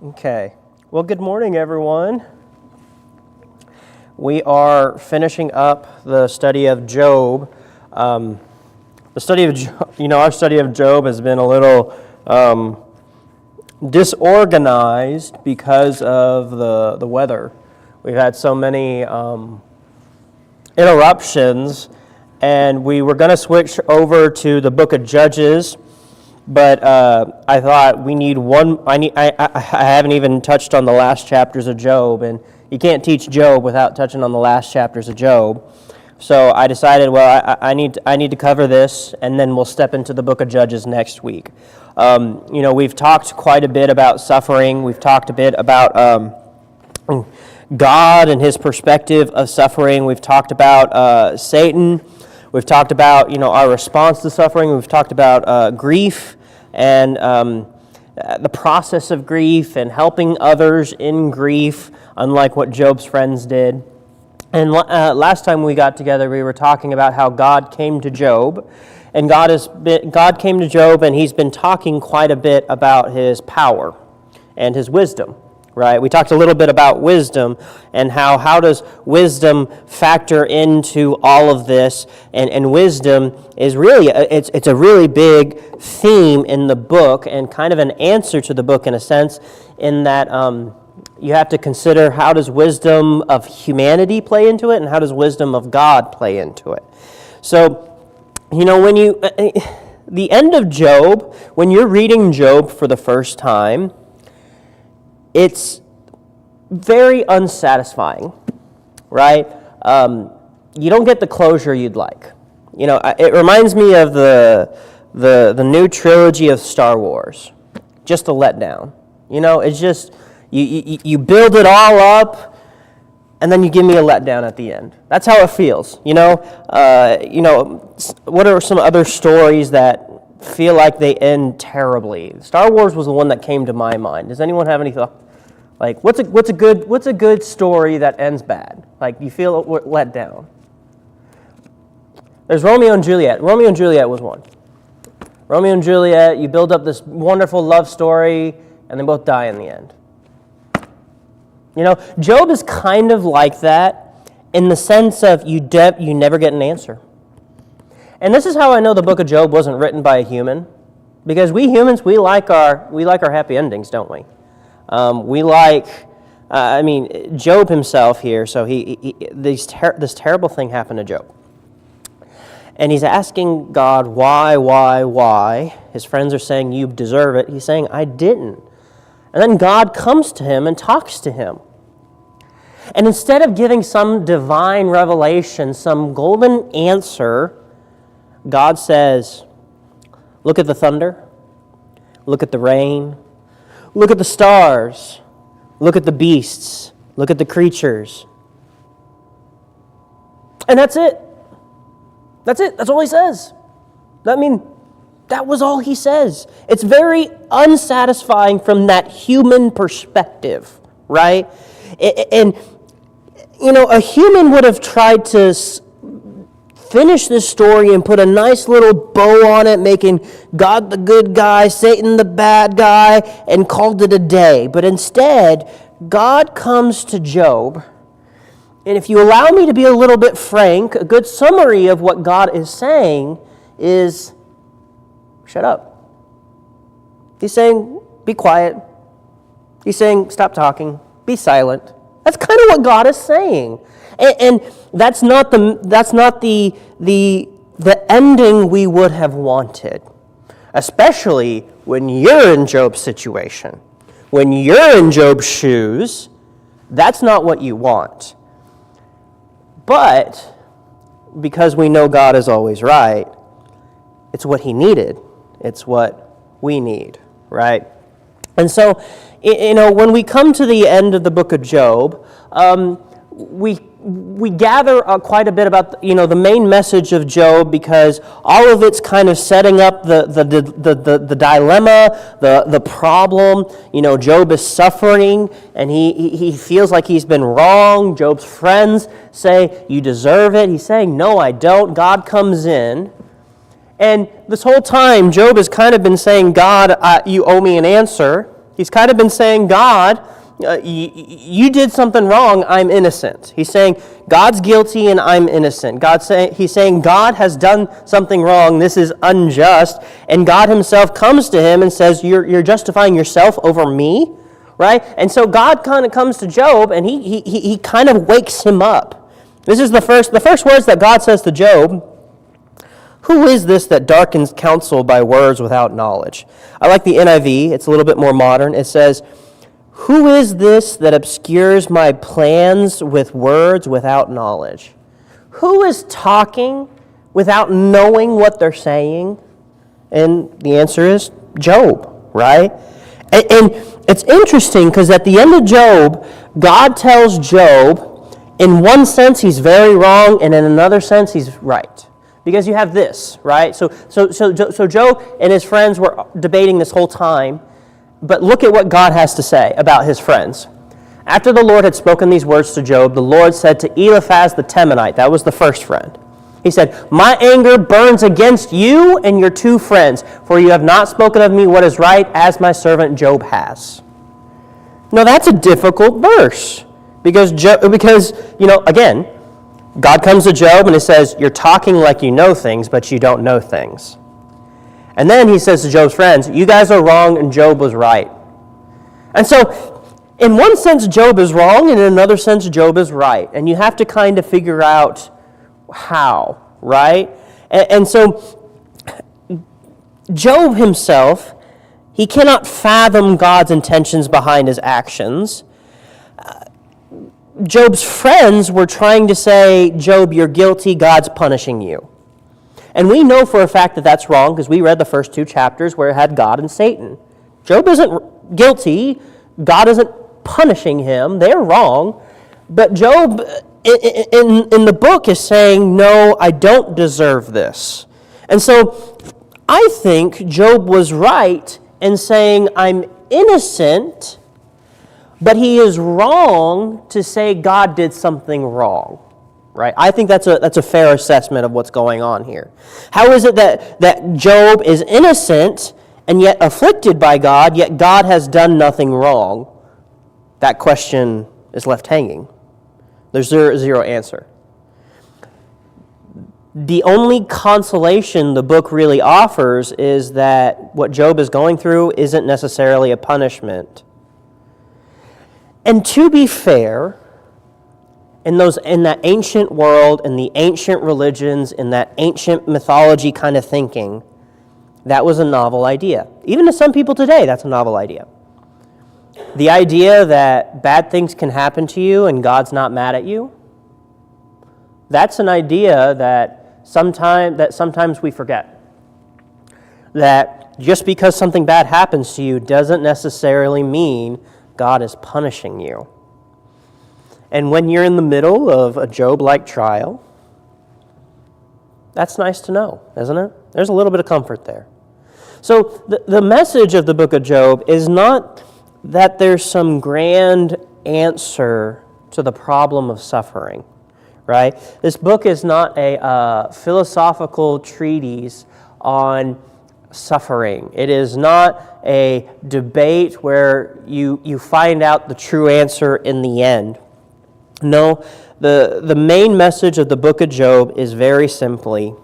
Okay. Well, good morning, everyone. We are finishing up the study of Job. Our study of Job has been a little disorganized because of the weather. We've had so many interruptions, and we were going to switch over to the book of Judges. But I thought we need one. I haven't even touched on the last chapters of Job, and you can't teach Job without touching on the last chapters of Job. So I decided, well, I need to cover this, and then we'll step into the book of Judges next week. We've talked quite a bit about suffering. We've talked a bit about God and His perspective of suffering. We've talked about Satan. We've talked about, our response to suffering. We've talked about grief and the process of grief and helping others in grief, unlike what Job's friends did. And last time we got together, we were talking about how God came to Job. And God came to Job, and He's been talking quite a bit about His power and His wisdom. Right? We talked a little bit about wisdom and how does wisdom factor into all of this, and wisdom is really, it's a really big theme in the book and kind of an answer to the book in a sense, in that you have to consider how does wisdom of humanity play into it and how does wisdom of God play into it. So, when the end of Job, when you're reading Job for the first time, it's very unsatisfying, right? You don't get the closure you'd like. It reminds me of the new trilogy of Star Wars. Just a letdown. It's just you build it all up, and then you give me a letdown at the end. That's how it feels. What are some other stories that feel like they end terribly? Star Wars was the one that came to my mind. Does anyone have any thoughts? Like, what's a good story that ends bad? Like, you feel let down. There's Romeo and Juliet. Romeo and Juliet was one. Romeo and Juliet, you build up this wonderful love story, and they both die in the end. Job is kind of like that in the sense of you never get an answer. And this is how I know the book of Job wasn't written by a human, because we humans, we like our happy endings, don't we? Job himself here, so this terrible thing happened to Job. And he's asking God, why? His friends are saying, you deserve it. He's saying, I didn't. And then God comes to him and talks to him. And instead of giving some divine revelation, some golden answer, God says, look at the thunder, look at the rain, look at the stars. Look at the beasts. Look at the creatures. And that's it. That's it. That's all he says. That was all he says. It's very unsatisfying from that human perspective, right? And, a human would have tried to finish this story and put a nice little bow on it, making God the good guy, Satan the bad guy, and called it a day. But instead, God comes to Job, and if you allow me to be a little bit frank, a good summary of what God is saying is, shut up. He's saying, be quiet. He's saying, stop talking. Be silent. That's kind of what God is saying. And that's not the ending we would have wanted, especially when you're in Job's situation. When you're in Job's shoes, that's not what you want. But because we know God is always right, it's what He needed. It's what we need, right? And so, when we come to the end of the book of Job, we gather quite a bit about the main message of Job, because all of it's kind of setting up the dilemma, the problem. Job is suffering and he feels like he's been wrong. Job's friends say, you deserve it. He's saying, no, I don't. God comes in. And this whole time, Job has kind of been saying, God, you owe me an answer. He's kind of been saying, God, you did something wrong, I'm innocent. He's saying, God's guilty and I'm innocent. He's saying, God has done something wrong, this is unjust. And God himself comes to him and says, you're justifying yourself over me, right? And so God kind of comes to Job and he kind of wakes him up. This is the first words that God says to Job. Who is this that darkens counsel by words without knowledge? I like the NIV. It's a little bit more modern. It says, who is this that obscures my plans with words without knowledge? Who is talking without knowing what they're saying? And the answer is Job, right? And it's interesting because at the end of Job, God tells Job, in one sense he's very wrong, and in another sense he's right. Because you have this, right? So Job and his friends were debating this whole time. But look at what God has to say about his friends. After the Lord had spoken these words to Job, the Lord said to Eliphaz the Temanite, that was the first friend, he said, my anger burns against you and your two friends, for you have not spoken of me what is right, as my servant Job has. Now that's a difficult verse, because again, God comes to Job and he says, you're talking like you know things, but you don't know things. And then he says to Job's friends, you guys are wrong and Job was right. And so, in one sense, Job is wrong, and in another sense, Job is right. And you have to kind of figure out how, right? And so, Job himself, he cannot fathom God's intentions behind his actions. Job's friends were trying to say, Job, you're guilty, God's punishing you. And we know for a fact that that's wrong because we read the first 2 chapters where it had God and Satan. Job isn't guilty. God isn't punishing him. They're wrong. But Job, in the book, is saying, no, I don't deserve this. And so I think Job was right in saying, I'm innocent, but he is wrong to say God did something wrong. Right? I think that's a fair assessment of what's going on here. How is it that Job is innocent and yet afflicted by God, yet God has done nothing wrong? That question is left hanging. There's zero answer. The only consolation the book really offers is that what Job is going through isn't necessarily a punishment. And to be fair, in that ancient world, in the ancient religions, in that ancient mythology kind of thinking, that was a novel idea. Even to some people today, that's a novel idea. The idea that bad things can happen to you and God's not mad at you, that's an idea that sometimes we forget. That just because something bad happens to you doesn't necessarily mean God is punishing you. And when you're in the middle of a Job-like trial, that's nice to know, isn't it? There's a little bit of comfort there. So the message of the book of Job is not that there's some grand answer to the problem of suffering, right? This book is not a philosophical treatise on suffering. It is not a debate where you find out the true answer in the end. No, the main message of the book of Job is very simply,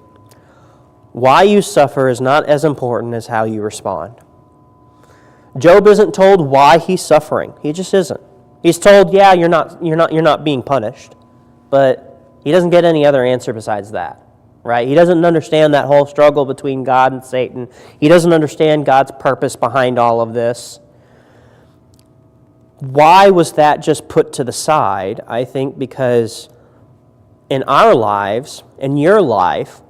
why you suffer is not as important as how you respond. Job isn't told why he's suffering. He just isn't. He's told, yeah, you're not being punished, but he doesn't get any other answer besides that, right? He doesn't understand that whole struggle between God and Satan. He doesn't understand God's purpose behind all of this. Why was that just put to the side? I think because in our lives, in your life,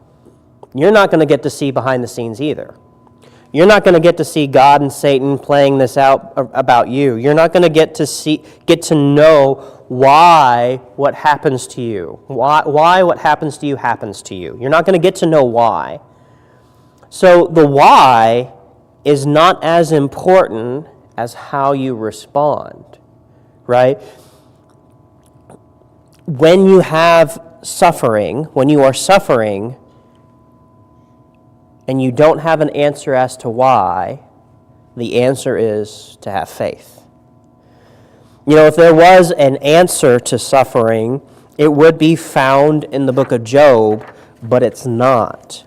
you're not going to get to see behind the scenes either. You're not going to get to see God and Satan playing this out about you. You're not going to get to know why what happens to you. Why what happens to you happens to you. You're not going to get to know why. So the why is not as important as how you respond, right? When you have suffering, when you are suffering, and you don't have an answer as to why, The answer is to have faith. You know, if there was an answer to suffering, it would be found in the book of Job, but it's not.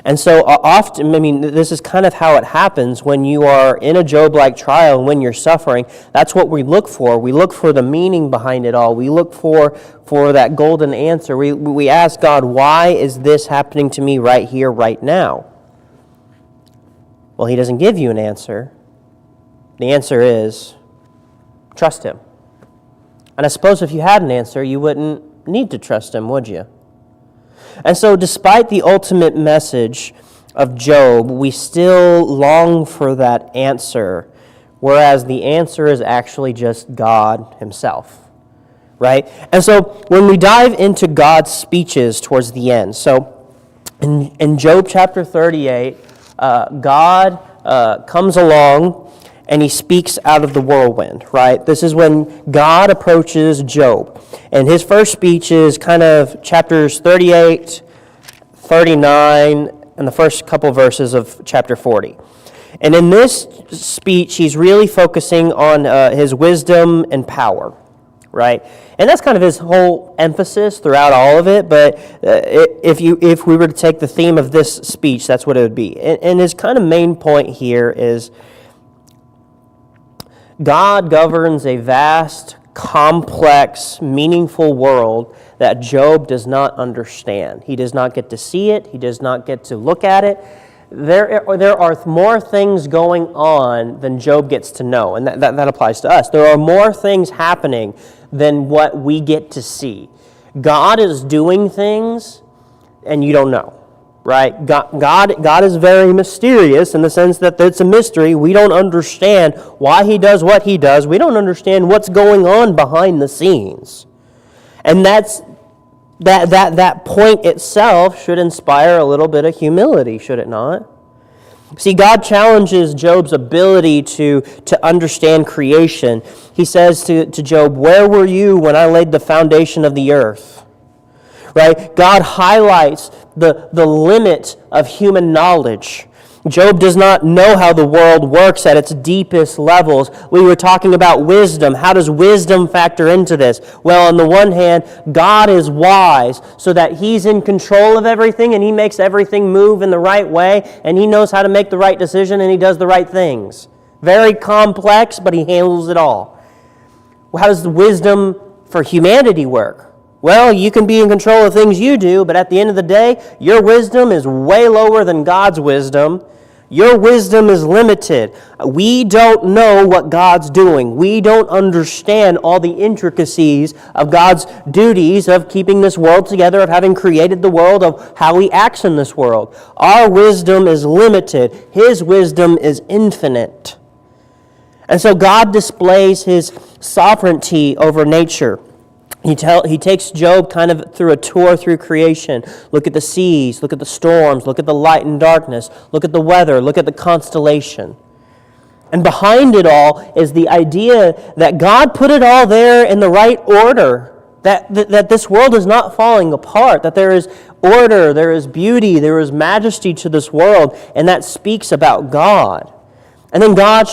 And so often, this is kind of how it happens when you are in a Job-like trial and when you're suffering. That's what we look for. We look for the meaning behind it all. We look for that golden answer. We ask God, why is this happening to me right here, right now? Well, he doesn't give you an answer. The answer is, trust him. And I suppose if you had an answer, you wouldn't need to trust him, would you? And so despite the ultimate message of Job, we still long for that answer, whereas the answer is actually just God himself, right? And so when we dive into God's speeches towards the end, so in Job chapter 38, God comes along and he speaks out of the whirlwind, right? This is when God approaches Job. And his first speech is kind of chapters 38, 39, and the first couple verses of chapter 40. And in this speech, he's really focusing on his wisdom and power, right? And that's kind of his whole emphasis throughout all of it, but if we were to take the theme of this speech, that's what it would be. And his kind of main point here is God governs a vast, complex, meaningful world that Job does not understand. He does not get to see it. He does not get to look at it. There are more things going on than Job gets to know, and that applies to us. There are more things happening than what we get to see. God is doing things, and you don't know. Right? God is very mysterious in the sense that it's a mystery. We don't understand why he does what he does. We don't understand what's going on behind the scenes. And that point itself should inspire a little bit of humility, should it not? See, God challenges Job's ability to understand creation. He says to Job, "Where were you when I laid the foundation of the earth?" Right? God highlights the limit of human knowledge. Job does not know how the world works at its deepest levels. We were talking about wisdom. How does wisdom factor into this? Well, on the one hand, God is wise so that he's in control of everything and he makes everything move in the right way and he knows how to make the right decision and he does the right things. Very complex, but he handles it all. Well, how does the wisdom for humanity work? Well, you can be in control of things you do, but at the end of the day, your wisdom is way lower than God's wisdom. Your wisdom is limited. We don't know what God's doing. We don't understand all the intricacies of God's duties of keeping this world together, of having created the world, of how he acts in this world. Our wisdom is limited. His wisdom is infinite. And so God displays his sovereignty over nature. He takes Job kind of through a tour through creation. Look at the seas, look at the storms, look at the light and darkness, look at the weather, look at the constellation. And behind it all is the idea that God put it all there in the right order, that this world is not falling apart, that there is order, there is beauty, there is majesty to this world, and that speaks about God. And then God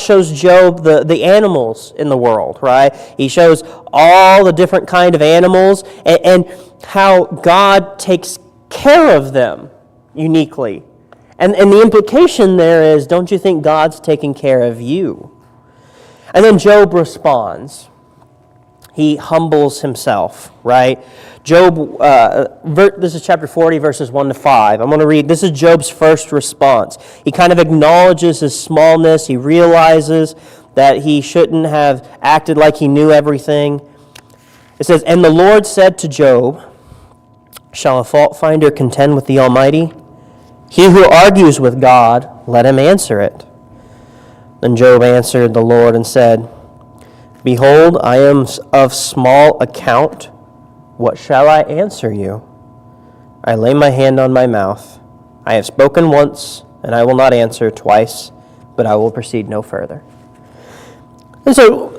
shows Job the animals in the world, right? He shows all the different kind of animals and how God takes care of them uniquely. And the implication there is, don't you think God's taking care of you? And then Job responds. He humbles himself, right? Job, this is chapter 40, verses 1 to 5. I'm going to read. This is Job's first response. He kind of acknowledges his smallness. He realizes that he shouldn't have acted like he knew everything. It says, "And the Lord said to Job, shall a fault finder contend with the Almighty? He who argues with God, let him answer it." Then Job answered the Lord and said, "Behold, I am of small account. What shall I answer you? I lay my hand on my mouth. I have spoken once, and I will not answer twice, but I will proceed no further." And so,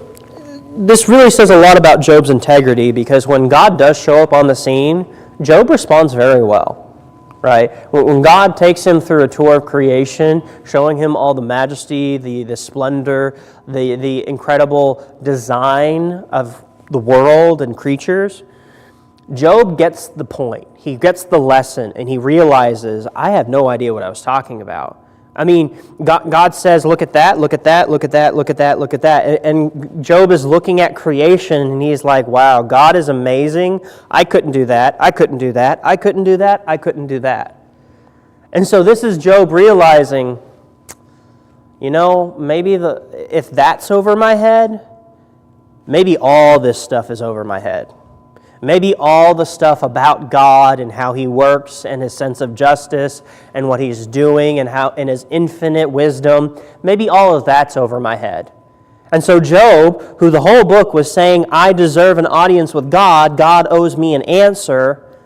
this really says a lot about Job's integrity, because when God does show up on the scene, Job responds very well. right? When God takes him through a tour of creation, showing him all the majesty, the splendor, the incredible design of the world and creatures, Job gets the point. He gets the lesson, and he realizes, I have no idea what I was talking about. I mean, God says, look at that, look at that, look at that, look at that, look at that. And Job is looking at creation, and he's like, wow, God is amazing. I couldn't do that. I couldn't do that. I couldn't do that. I couldn't do that. And so this is Job realizing, maybe if that's over my head, maybe all this stuff is over my head. Maybe all the stuff about God and how he works and his sense of justice and what he's doing and how in his infinite wisdom, maybe all of that's over my head. And so Job, who the whole book was saying, I deserve an audience with God, God owes me an answer,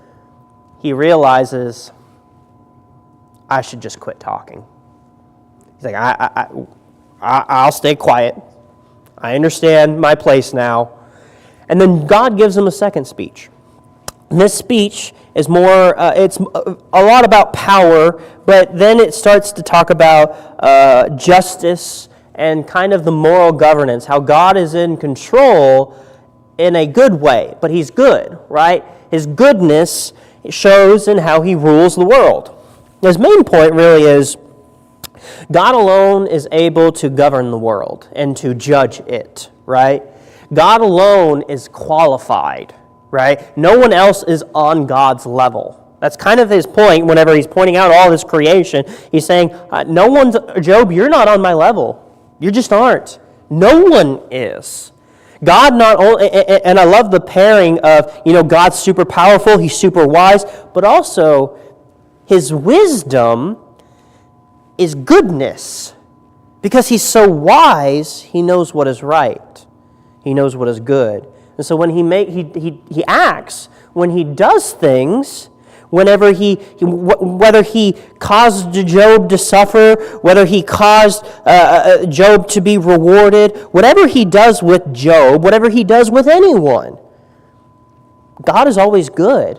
he realizes, I should just quit talking. He's like, I'll stay quiet. I understand my place now. And then God gives him a second speech. And this speech is more, it's a lot about power, but then it starts to talk about justice and kind of the moral governance, how God is in control in a good way, but he's good, right? His goodness shows in how he rules the world. His main point really is God alone is able to govern the world and to judge it, right? God alone is qualified, right? No one else is on God's level. That's kind of his point whenever he's pointing out all this creation. He's saying, Job, you're not on my level. You just aren't. No one is. God not only, and I love the pairing of, God's super powerful, he's super wise, but also his wisdom is goodness. Because he's so wise, he knows what is right. He knows what is good. And so when he acts, when he does things, whether he caused Job to suffer, whether he caused Job to be rewarded, whatever he does with Job, whatever he does with anyone, God is always good,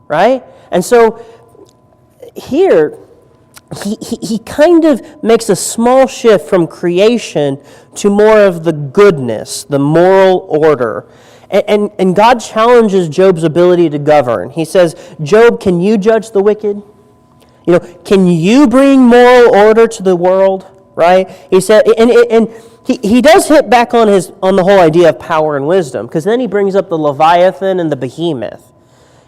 right? And so here, he kind of makes a small shift from creation to more of the goodness, the moral order. And God challenges Job's ability to govern. He says, Job, can you judge the wicked? Can you bring moral order to the world? Right? He said, and he does hit back on the whole idea of power and wisdom, because then he brings up the Leviathan and the behemoth.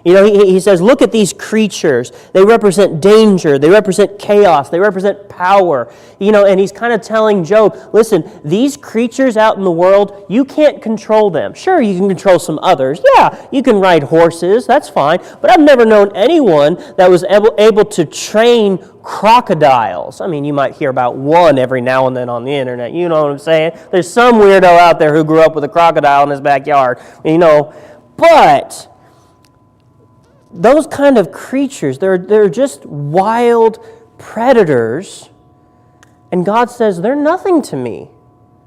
He says, look at these creatures. They represent danger. They represent chaos. They represent power. And he's kind of telling Job, listen, these creatures out in the world, you can't control them. Sure, you can control some others. Yeah, you can ride horses. That's fine. But I've never known anyone that was able to train crocodiles. I mean, you might hear about one every now and then on the internet. You know what I'm saying? There's some weirdo out there who grew up with a crocodile in his backyard. But those kind of creatures, they're just wild predators. And God says, they're nothing to me.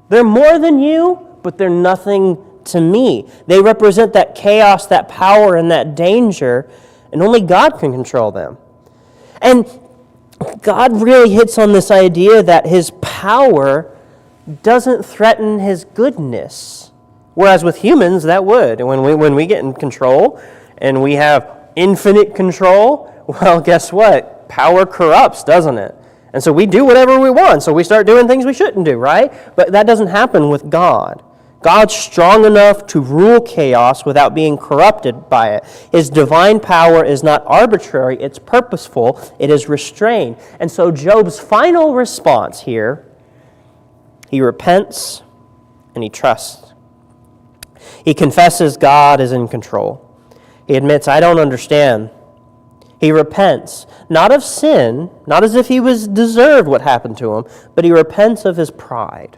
They're more than you, but they're nothing to me. They represent that chaos, that power, and that danger, and only God can control them. And God really hits on this idea that his power doesn't threaten his goodness. Whereas with humans, that would. When we get in control and we have infinite control, well, guess what? Power corrupts, doesn't it? And so we do whatever we want. So we start doing things we shouldn't do, right? But that doesn't happen with God. God's strong enough to rule chaos without being corrupted by it. His divine power is not arbitrary, it's purposeful, it is restrained. And so Job's final response here, he repents and he trusts. He confesses God is in control. He admits, I don't understand. He repents, not of sin, not as if he was deserved what happened to him, but he repents of his pride,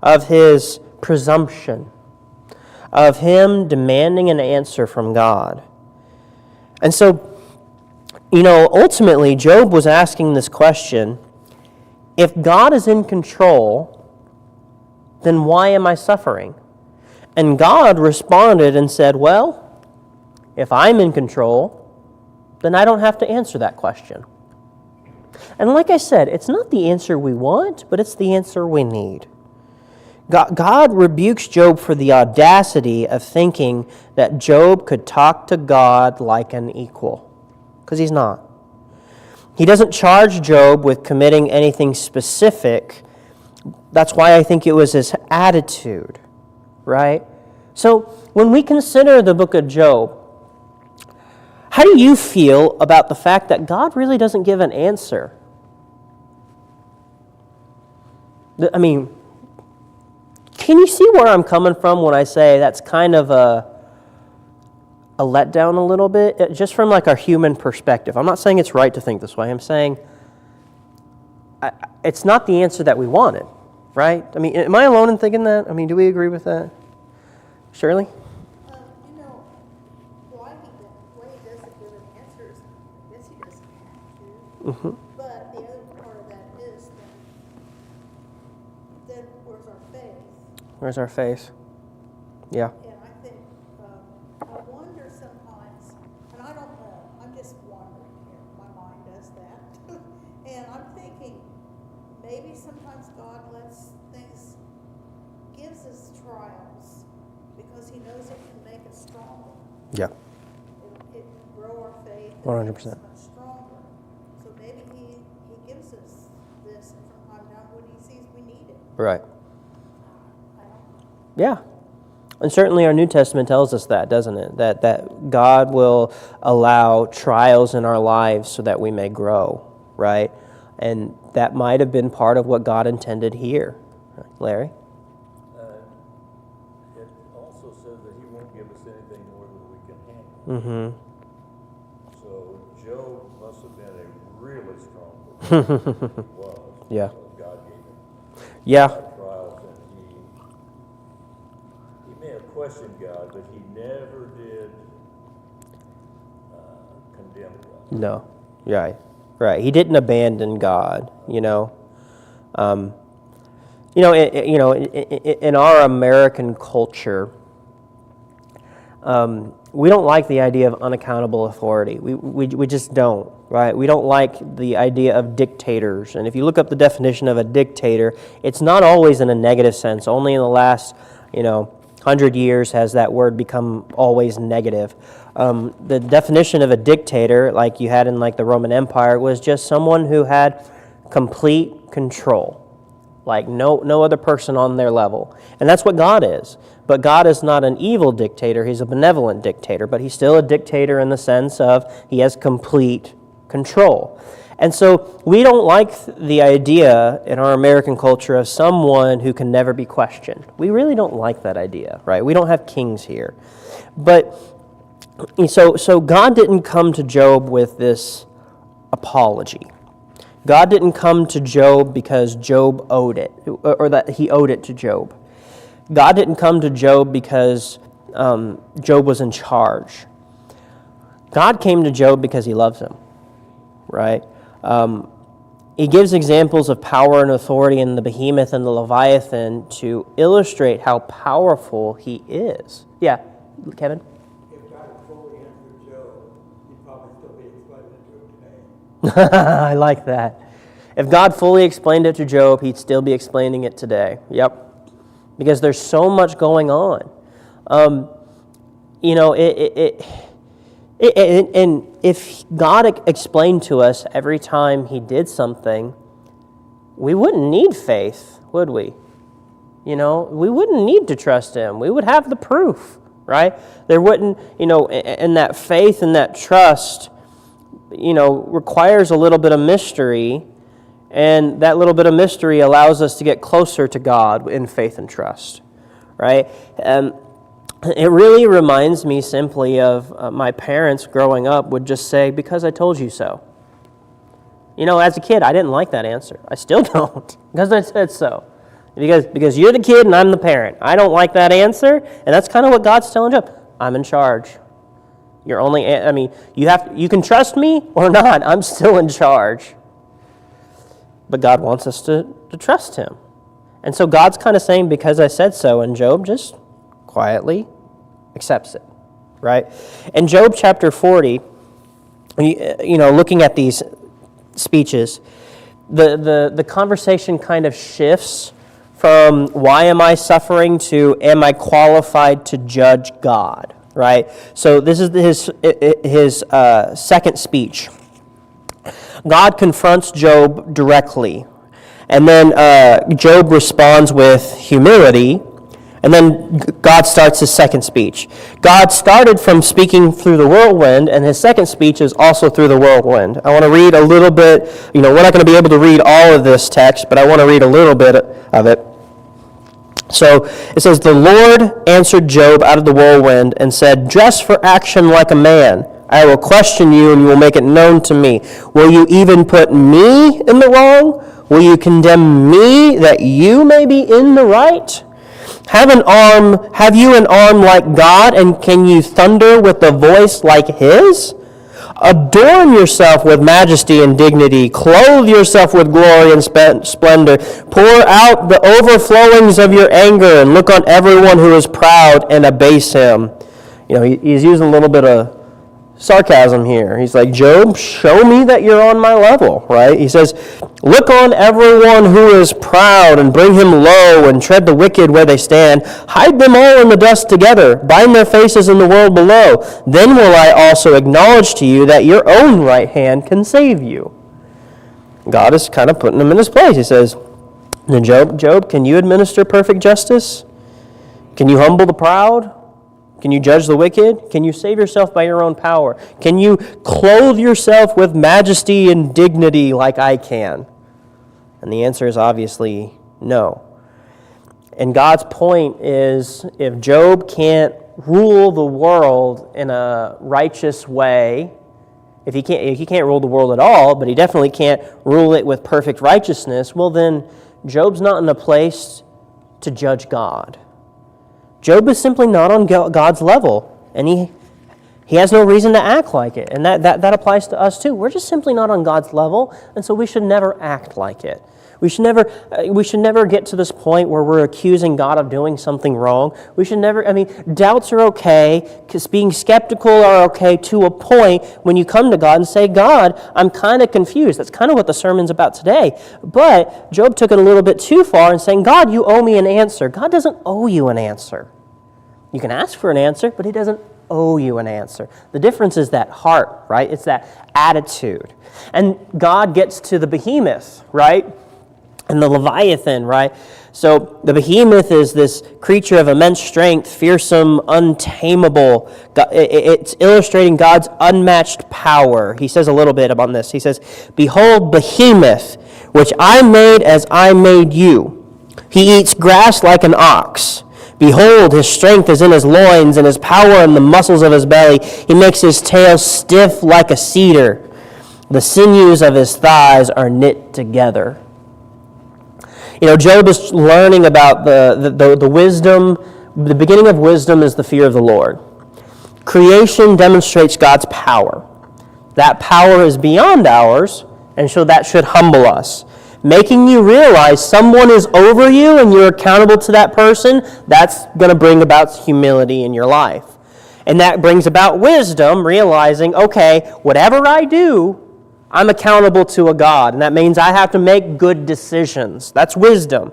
of his presumption, of him demanding an answer from God. And so, ultimately, Job was asking this question, if God is in control, then why am I suffering? And God responded and said, well, if I'm in control, then I don't have to answer that question. And like I said, it's not the answer we want, but it's the answer we need. God rebukes Job for the audacity of thinking that Job could talk to God like an equal, because he's not. He doesn't charge Job with committing anything specific. That's why I think it was his attitude, right? So when we consider the book of Job, how do you feel about the fact that God really doesn't give an answer? I mean, can you see where I'm coming from when I say that's kind of a letdown a little bit? Just from like our human perspective. I'm not saying it's right to think this way. I'm saying it's not the answer that we wanted, right? I mean, am I alone in thinking that? I mean, do we agree with that? Shirley? Why he doesn't give an answer, I guess he doesn't have to. Mm-hmm. But the other part of that is then where's our faith? Where's our faith? Yeah. And I think, I wonder sometimes, and I don't know, I'm just wondering here, my mind does that. And I'm thinking, maybe sometimes God lets things, gives us trials, because he knows it can make us stronger. Yeah. It grow our faith. 100%. Much stronger. So maybe he gives us this from time to time when he sees we need it. Right. I don't know. Yeah. And certainly our New Testament tells us that, doesn't it? That God will allow trials in our lives so that we may grow, right? And that might have been part of what God intended here. Larry? It also says that he won't give us anything more than we can handle. Mm-hmm. So Job must have been a really strong person. He was. Yeah. God gave him Yeah. trials, and he may have questioned God, but he never did condemn God. No. Right. Right. He didn't abandon God, you know. In our American culture, we don't like the idea of unaccountable authority. We just don't, right? We don't like the idea of dictators. And if you look up the definition of a dictator, it's not always in a negative sense. Only in the last, 100 years has that word become always negative. The definition of a dictator, like you had in like the Roman Empire, was just someone who had complete control. Like no other person on their level. And that's what God is. But God is not an evil dictator, he's a benevolent dictator, but he's still a dictator in the sense of he has complete control. And so we don't like the idea in our American culture of someone who can never be questioned. We really don't like that idea, right? We don't have kings here. But so God didn't come to Job with this apology. God didn't come to Job because Job owed it, or that he owed it to Job. God didn't come to Job because Job was in charge. God came to Job because he loves him, right? He gives examples of power and authority in the behemoth and the leviathan to illustrate how powerful he is. Yeah, Kevin? If God had fully answered Job, he'd probably still be explaining it to him today. I like that. If God fully explained it to Job, he'd still be explaining it today. Yep. Because there's so much going on. And if God explained to us every time he did something, we wouldn't need faith, would we? We wouldn't need to trust him. We would have the proof, right? There wouldn't, and that faith and that trust, requires a little bit of mystery, and that little bit of mystery allows us to get closer to God in faith and trust, right? It really reminds me simply of my parents growing up would just say, because I told you so. As a kid, I didn't like that answer. I still don't, because I said so. Because you're the kid and I'm the parent. I don't like that answer, and that's kind of what God's telling Job. I'm in charge. You're only, you can trust me or not. I'm still in charge. But God wants us to trust him. And so God's kind of saying, because I said so, and Job just quietly accepts it, right? In Job chapter 40, looking at these speeches, the conversation kind of shifts from why am I suffering to am I qualified to judge God, right? So this is his second speech. God confronts Job directly, and then Job responds with humility, and then God starts his second speech. God started from speaking through the whirlwind, and his second speech is also through the whirlwind. I want to read a little bit. We're not going to be able to read all of this text, but I want to read a little bit of it. So it says, "The Lord answered Job out of the whirlwind and said, 'Dress for action like a man. I will question you, and you will make it known to me. Will you even put me in the wrong? Will you condemn me that you may be in the right? Have you an arm like God, and can you thunder with a voice like his? Adorn yourself with majesty and dignity. Clothe yourself with glory and splendor. Pour out the overflowings of your anger, and look on everyone who is proud and abase him.'" He's using a little bit of sarcasm here. He's like, "Job, show me that you're on my level," right? He says, "Look on everyone who is proud and bring him low and tread the wicked where they stand. Hide them all in the dust together. Bind their faces in the world below. Then will I also acknowledge to you that your own right hand can save you." God is kind of putting him in his place. He says, Job, can you administer perfect justice? Can you humble the proud? Can you judge the wicked? Can you save yourself by your own power? Can you clothe yourself with majesty and dignity like I can? And the answer is obviously no. And God's point is, if Job can't rule the world in a righteous way, if he can't rule the world at all, but he definitely can't rule it with perfect righteousness, well then Job's not in a place to judge God. Job is simply not on God's level, and he has no reason to act like it. And that applies to us too. We're just simply not on God's level, and so we should never act like it. We should never get to this point where we're accusing God of doing something wrong. We should never, doubts are okay, because being skeptical are okay to a point when you come to God and say, "God, I'm kind of confused." That's kind of what the sermon's about today. But Job took it a little bit too far in saying, "God, you owe me an answer." God doesn't owe you an answer. You can ask for an answer, but he doesn't owe you an answer. The difference is that heart, right? It's that attitude. And God gets to the behemoth, right? And the Leviathan, right? So the behemoth is this creature of immense strength, fearsome, untamable. It's illustrating God's unmatched power. He says a little bit about this. He says, "Behold, behemoth, which I made as I made you. He eats grass like an ox. Behold, his strength is in his loins, and his power in the muscles of his belly. He makes his tail stiff like a cedar. The sinews of his thighs are knit together." Job is learning about the wisdom. The beginning of wisdom is the fear of the Lord. Creation demonstrates God's power. That power is beyond ours, and so that should humble us. Making you realize someone is over you and you're accountable to that person, that's going to bring about humility in your life. And that brings about wisdom, realizing, okay, whatever I do, I'm accountable to a God, and that means I have to make good decisions. That's wisdom.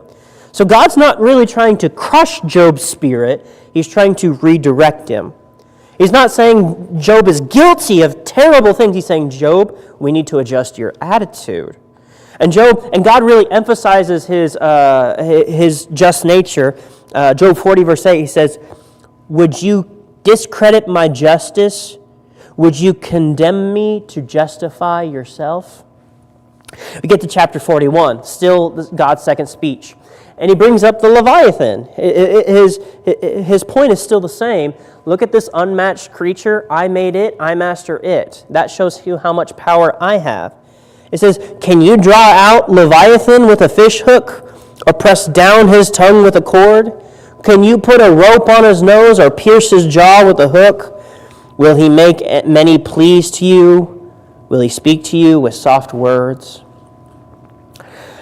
So God's not really trying to crush Job's spirit. He's trying to redirect him. He's not saying Job is guilty of terrible things. He's saying, Job, we need to adjust your attitude. And God really emphasizes his just nature. Job 40, verse 8, he says, "Would you discredit my justice? Would you condemn me to justify yourself?" We get to chapter 41, still God's second speech. And he brings up the Leviathan. His point is still the same. Look at this unmatched creature. I made it. I master it. That shows you how much power I have. It says, "Can you draw out Leviathan with a fish hook, or press down his tongue with a cord? Can you put a rope on his nose, or pierce his jaw with a hook? Will he make many pleas to you? Will he speak to you with soft words?"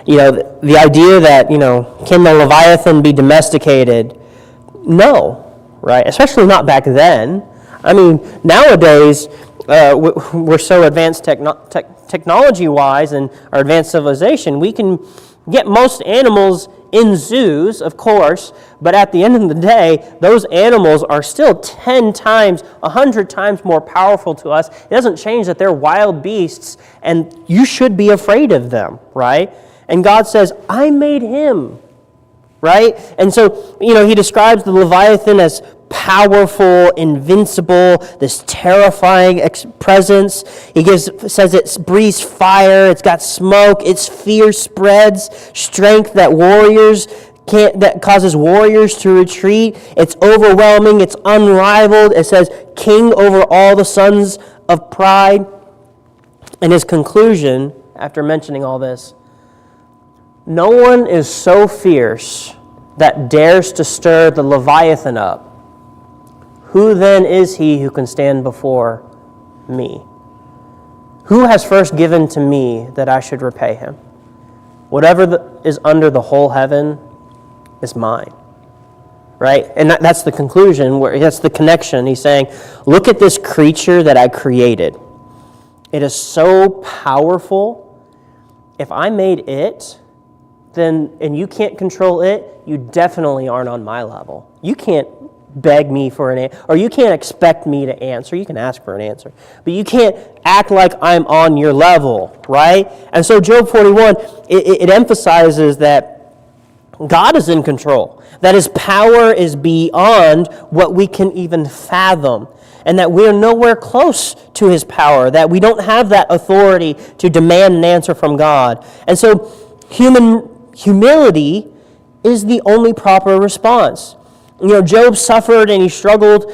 The idea that, can the Leviathan be domesticated? No, right? Especially not back then. Nowadays, we're so advanced technology-wise and our advanced civilization, we can get most animals in zoos, of course, but at the end of the day, those animals are still 10 times, 100 times more powerful to us. It doesn't change that they're wild beasts, and you should be afraid of them, right? And God says, I made him, right? And so, he describes the Leviathan as powerful, invincible, this terrifying presence. He says it breathes fire, it's got smoke, its fear spreads, strength that causes warriors to retreat. It's overwhelming, it's unrivaled. It says king over all the sons of pride. And his conclusion, after mentioning all this, no one is so fierce that dares to stir the Leviathan up. Who then is he who can stand before me? Who has first given to me that I should repay him? Whatever is under the whole heaven is mine. Right? And that's the conclusion, that's the connection. He's saying, look at this creature that I created. It is so powerful. If I made it, and you can't control it, you definitely aren't on my level. You can't beg me for an answer, or you can't expect me to answer. You can ask for an answer, but you can't act like I'm on your level, right? And so Job 41, it emphasizes that God is in control, that his power is beyond what we can even fathom, and that we're nowhere close to his power, that we don't have that authority to demand an answer from God. And so humility is the only proper response. Job suffered and he struggled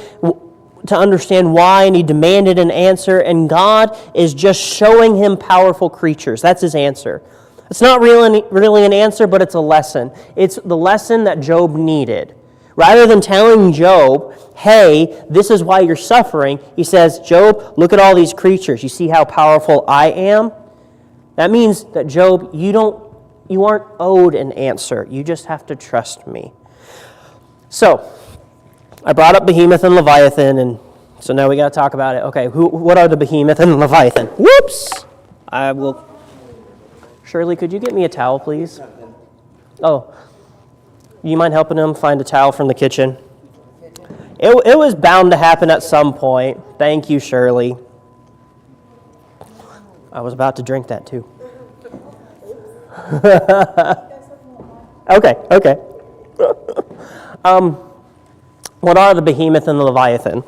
to understand why, and he demanded an answer, and God is just showing him powerful creatures. That's his answer. It's not really an answer, but it's a lesson. It's the lesson that Job needed. Rather than telling Job, hey, this is why you're suffering, he says, Job, look at all these creatures. You see how powerful I am? That means that, Job, you aren't owed an answer. You just have to trust me. So, I brought up Behemoth and Leviathan, and so now we got to talk about it. Okay, what are the Behemoth and Leviathan? Whoops! I will... Shirley, could you get me a towel, please? Oh, you mind helping him find a towel from the kitchen? It was bound to happen at some point. Thank you, Shirley. I was about to drink that, too. Okay. What are the Behemoth and the Leviathan?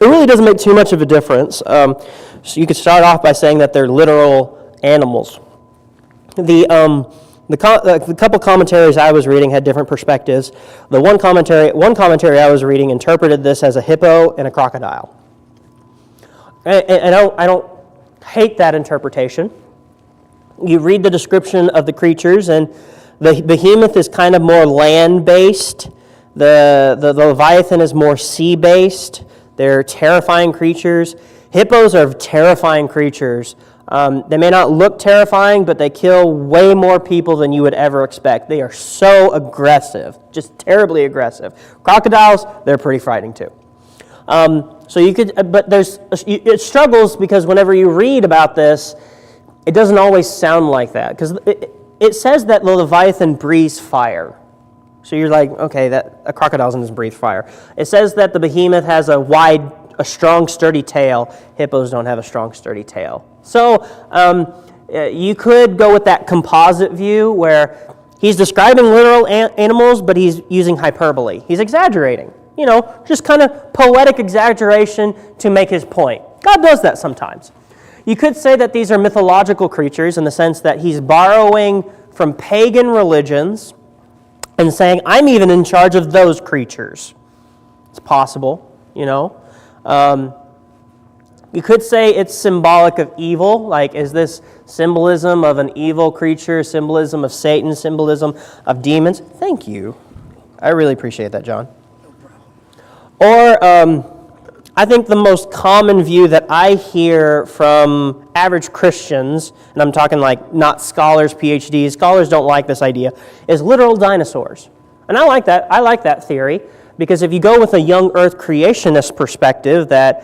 It really doesn't make too much of a difference. So you could start off by saying that they're literal animals. The couple commentaries I was reading had different perspectives. The one commentary I was reading interpreted this as a hippo and a crocodile. And I don't hate that interpretation. You read the description of the creatures, and the behemoth is kind of more land-based. The Leviathan is more sea-based. They're terrifying creatures. Hippos are terrifying creatures. They may not look terrifying, but they kill way more people than you would ever expect. They are so aggressive, just terribly aggressive. Crocodiles, they're pretty frightening too. So you could, but it struggles because whenever you read about this, it doesn't always sound like that, because it says that the Leviathan breathes fire. So you're like, okay, that a crocodile doesn't breathe fire. It says that the behemoth has a strong, sturdy tail. Hippos don't have a strong, sturdy tail. So you could go with that composite view where he's describing literal animals, but he's using hyperbole. He's exaggerating. Just kind of poetic exaggeration to make his point. God does that sometimes. You could say that these are mythological creatures in the sense that he's borrowing from pagan religions and saying, I'm even in charge of those creatures. It's possible, You could say it's symbolic of evil, like is this symbolism of an evil creature, symbolism of Satan, symbolism of demons? Thank you. I really appreciate that, John. Or I think the most common view that I hear from average Christians, and I'm talking like not scholars, PhDs, scholars don't like this idea, is literal dinosaurs. And I like that. I like that theory, because if you go with a young earth creationist perspective that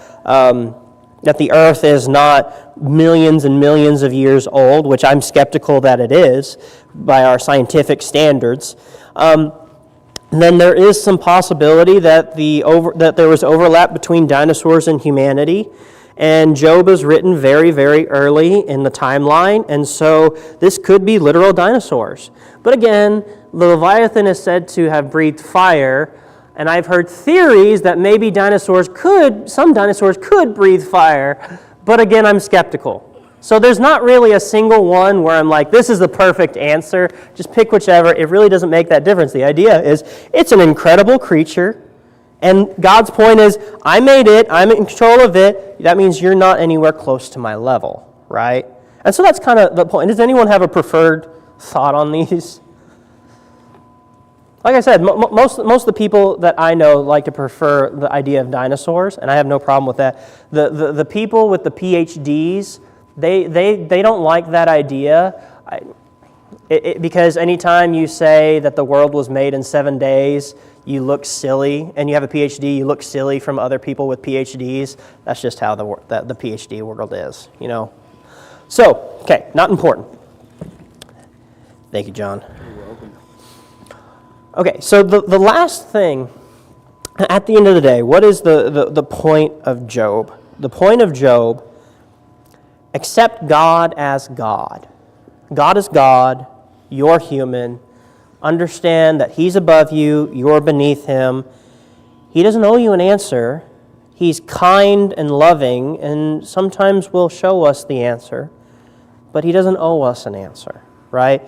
that the earth is not millions and millions of years old, which I'm skeptical that it is by our scientific standards, then there is some possibility that that there was overlap between dinosaurs and humanity. And Job is written very, very early in the timeline, and so this could be literal dinosaurs. But again, the Leviathan is said to have breathed fire, and I've heard theories that maybe some dinosaurs could breathe fire, but again, I'm skeptical. So there's not really a single one where I'm like, this is the perfect answer. Just pick whichever. It really doesn't make that difference. The idea is it's an incredible creature, and God's point is, I made it, I'm in control of it. That means you're not anywhere close to my level, right? And so that's kind of the point. Does anyone have a preferred thought on these? Like I said, most of the people that I know like to prefer the idea of dinosaurs, and I have no problem with that. The people with the PhDs, they don't like that idea because anytime you say that the world was made in 7 days, you look silly, and you have a PhD, you look silly from other people with PhDs. That's just how the PhD world is, you know. So, okay, not important. Thank you, John. You're welcome. Okay, so the last thing, at the end of the day, what is the point of Job? The point of Job, accept God as God. God is God, you're human. Understand that He's above you, you're beneath Him. He doesn't owe you an answer. He's kind and loving, and sometimes will show us the answer, but He doesn't owe us an answer, right?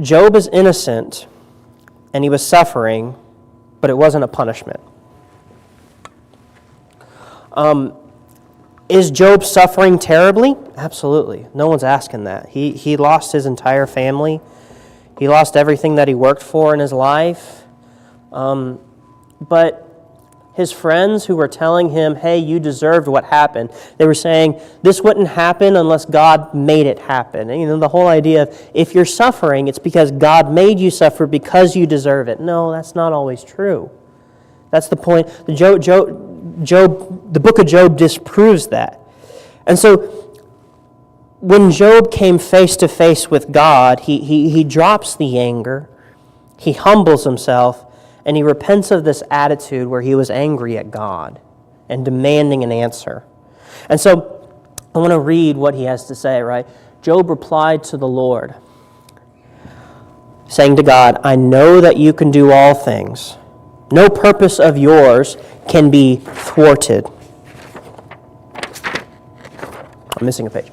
Job is innocent, and he was suffering, but it wasn't a punishment. Is Job suffering terribly? Absolutely. No one's asking that. He lost his entire family. He lost everything that he worked for in his life. But his friends who were telling him, hey, you deserved what happened, they were saying, this wouldn't happen unless God made it happen. And, you know, the whole idea of if you're suffering, it's because God made you suffer because you deserve it. No, that's not always true. That's the point. The book of Job disproves that. And so when Job came face to face with God, he drops the anger, he humbles himself, and he repents of this attitude where he was angry at God and demanding an answer. And so I want to read what he has to say, right? Job replied to the Lord, saying to God, I know that you can do all things. No purpose of yours can be thwarted. I'm missing a page.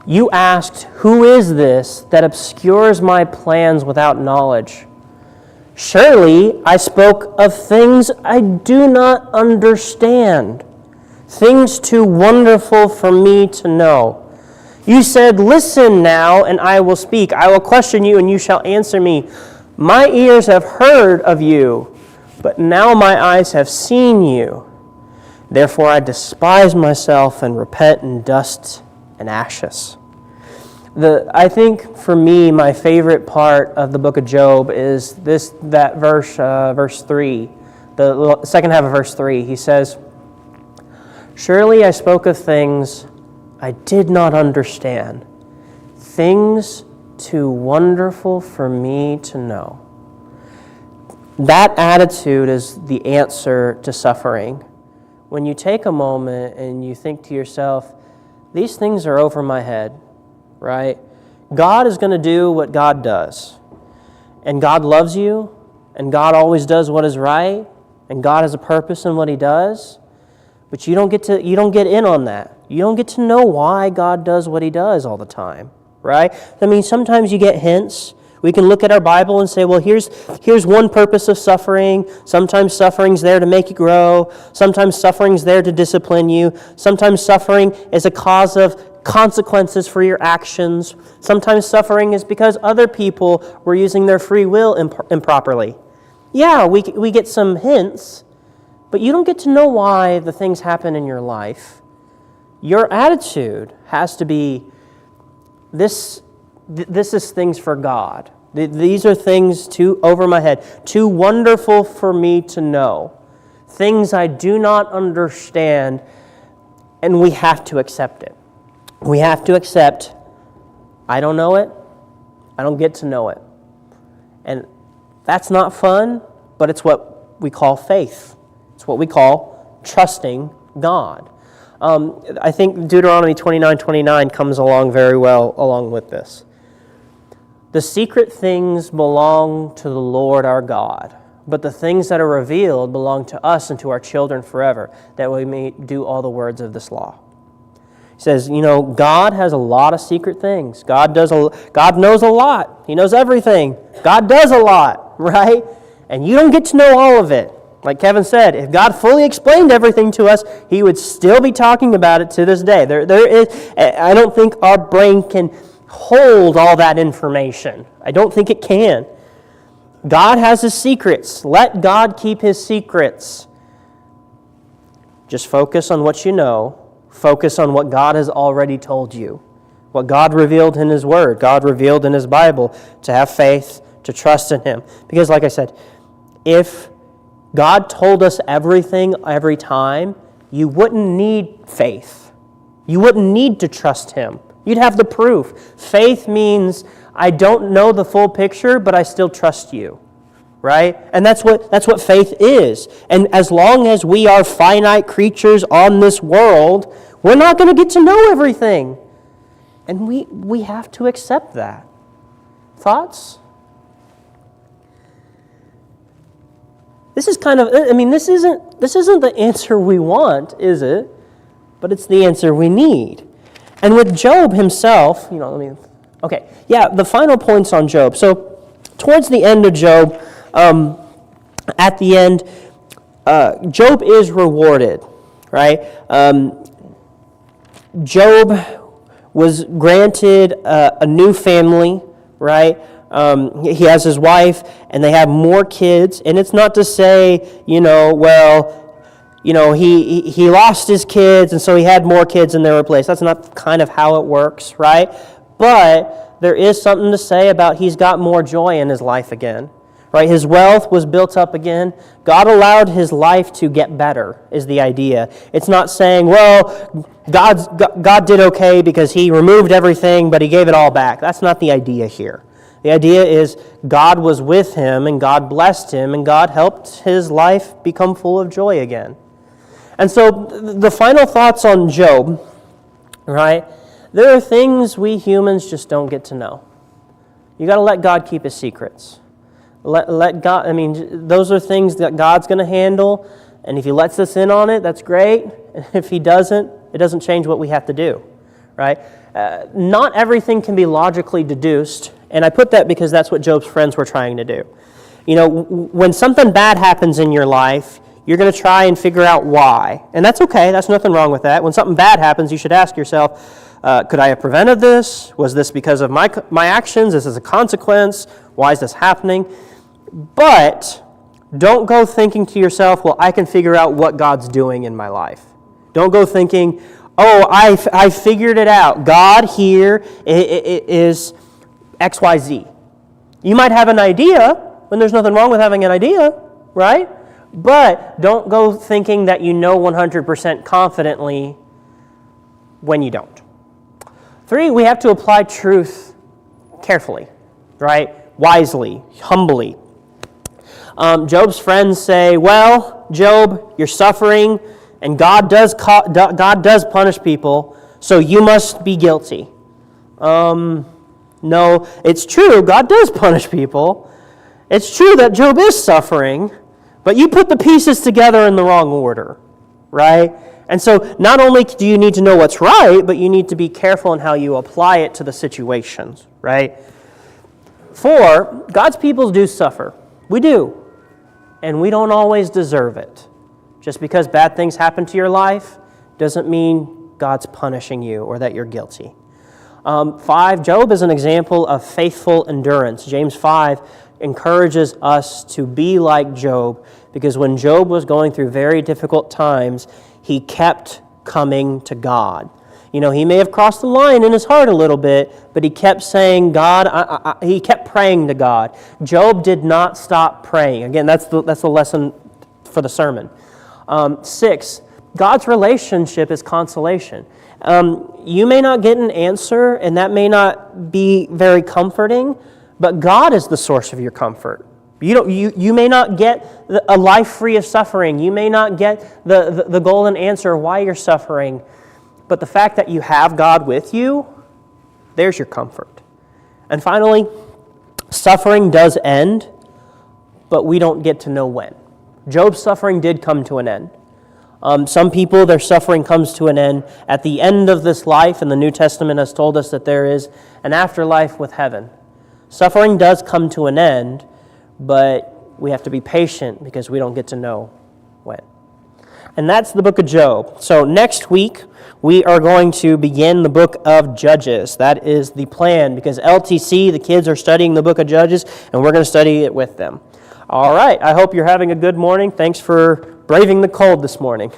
You asked, who is this that obscures my plans without knowledge? Surely I spoke of things I do not understand, things too wonderful for me to know. You said, listen now, and I will speak. I will question you, and you shall answer me. My ears have heard of you, but now my eyes have seen you. Therefore I despise myself and repent in dust and ashes. I think for me, my favorite part of the book of Job is that verse 3, the second half of verse 3. He says, surely I spoke of things I did not understand, things too wonderful for me to know. That attitude is the answer to suffering. When you take a moment and you think to yourself, these things are over my head, right? God is going to do what God does. And God loves you, and God always does what is right, and God has a purpose in what He does. But you don't get in on that. You don't get to know why God does what He does all the time, right? I mean, sometimes you get hints. We can look at our Bible and say, well, here's one purpose of suffering. Sometimes suffering's there to make you grow. Sometimes suffering's there to discipline you. Sometimes suffering is a cause of consequences for your actions. Sometimes suffering is because other people were using their free will improperly. Yeah, we get some hints, but you don't get to know why the things happen in your life. Your attitude has to be, this is things for God. These are things too over my head, too wonderful for me to know. Things I do not understand. And we have to accept it. We have to accept, I don't know it, I don't get to know it. And that's not fun, but it's what we call faith. It's what we call trusting God. I think Deuteronomy 29:29 comes along very well along with this. The secret things belong to the Lord our God, but the things that are revealed belong to us and to our children forever, that we may do all the words of this law. He says, God has a lot of secret things. God knows a lot. He knows everything. God does a lot, right? And you don't get to know all of it. Like Kevin said, if God fully explained everything to us, He would still be talking about it to this day. I don't think our brain can hold all that information. I don't think it can. God has His secrets. Let God keep His secrets. Just focus on what you know. Focus on what God has already told you. What God revealed in His Word, God revealed in His Bible, to have faith, to trust in Him. Because like I said, if God told us everything every time, you wouldn't need faith. You wouldn't need to trust Him. You'd have the proof. Faith means I don't know the full picture, but I still trust you. Right? And that's what faith is. And as long as we are finite creatures on this world, we're not going to get to know everything. And we have to accept that. Thoughts? This is this isn't the answer we want, is it? But it's the answer we need. And with Job himself, the final points on Job. So towards the end of Job, at the end, Job is rewarded, right? Job was granted a new family, right? He has his wife, and they have more kids. And it's not to say, he lost his kids, and so he had more kids in their place. That's not kind of how it works, right? But there is something to say about he's got more joy in his life again. Right? His wealth was built up again. God allowed his life to get better, is the idea. It's not saying, God did okay because He removed everything, but He gave it all back. That's not the idea here. The idea is God was with him, and God blessed him, and God helped his life become full of joy again. And so the final thoughts on Job, right? There are things we humans just don't get to know. You got to let God keep His secrets. Let God, those are things that God's going to handle, and if He lets us in on it, that's great. And if He doesn't, it doesn't change what we have to do, right? Not everything can be logically deduced, and I put that because that's what Job's friends were trying to do. When something bad happens in your life, you're going to try and figure out why, and that's okay. That's nothing wrong with that. When something bad happens, you should ask yourself, could I have prevented this? Was this because of my actions? This is a consequence. Why is this happening? But don't go thinking to yourself, well, I can figure out what God's doing in my life. Don't go thinking, oh, I figured it out. God here is XYZ. You might have an idea, and there's nothing wrong with having an idea, right? But don't go thinking that you know 100% confidently when you don't. 3, we have to apply truth carefully, right? Wisely, humbly. Job's friends say, well, Job, you're suffering, and God does punish people, so you must be guilty. No, it's true, God does punish people. It's true that Job is suffering, but you put the pieces together in the wrong order, right? And so not only do you need to know what's right, but you need to be careful in how you apply it to the situations, right? 4, God's people do suffer. We do. And we don't always deserve it. Just because bad things happen to your life doesn't mean God's punishing you or that you're guilty. 5, Job is an example of faithful endurance. James 5 encourages us to be like Job, because when Job was going through very difficult times, he kept coming to God. He may have crossed the line in his heart a little bit, but he kept saying, God, he kept praying to God. Job did not stop praying. Again, that's the lesson for the sermon. 6, God's relationship is consolation. You may not get an answer, and that may not be very comforting, but God is the source of your comfort. You may not get a life free of suffering. You may not get the golden answer why you're suffering, but the fact that you have God with you, there's your comfort. And finally, suffering does end, but we don't get to know when. Job's suffering did come to an end. Some people, their suffering comes to an end at the end of this life, and the New Testament has told us that there is an afterlife with heaven. Suffering does come to an end, but we have to be patient because we don't get to know when. And that's the book of Job. So next week, we are going to begin the book of Judges. That is the plan, because LTC, the kids are studying the book of Judges, and we're going to study it with them. All right, I hope you're having a good morning. Thanks for braving the cold this morning.